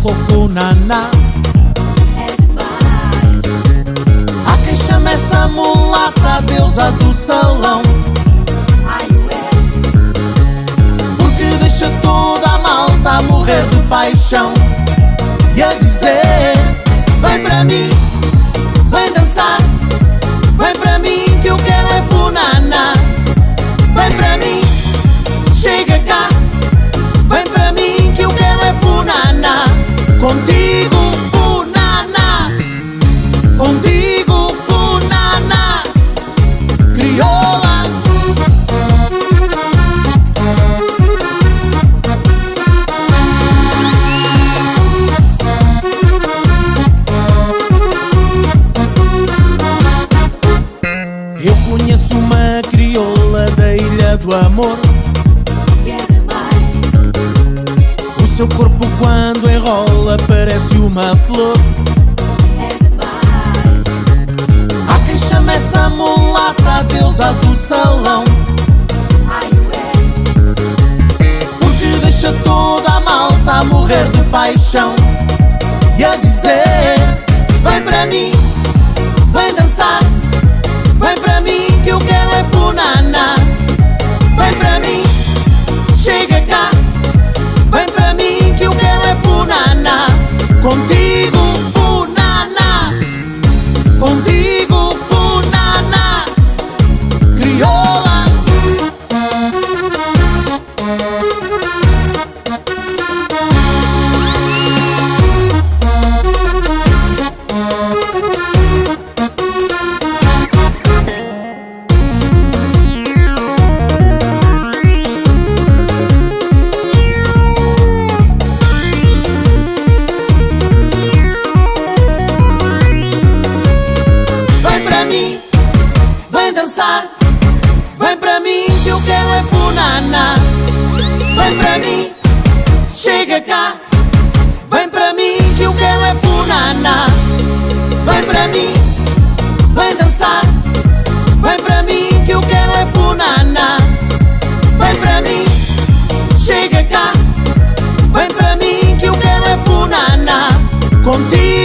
fofo naná. É demais. Há quem chame essa mulata a deusa do salão, Ai, ué. porque deixa toda a malta a morrer de paixão e a dizer: vem para mim, vem dançar, vem para mim que eu quero é funaná. Vem para mim, chega cá, vem para mim que eu quero é funaná. Contigo funaná, contigo funaná, crioula. Eu conheço uma crioula da Ilha do Amor. E é demais. O seu corpo quando enrola parece uma flor. É demais. Há quem chame essa mulata a deusa do salão, Ai, ué. porque deixa toda a malta a morrer de paixão e a dizer: vem para mim, vem dançar, vem para mim que eu quero é funaná. Vem para mim, chega cá, vem para mim que eu quero é funaná. Contigo funaná, contigo funaná, crioula. Vem para mim, vem dançar, vem para mim que eu quero é funaná. Vem para mim, chega cá, vem para mim que eu quero é funaná. Vem para mim, vem dançar, vem para mim que eu quero é funaná. Vem para mim, chega cá, vem para mim que eu quero é funaná. Contigo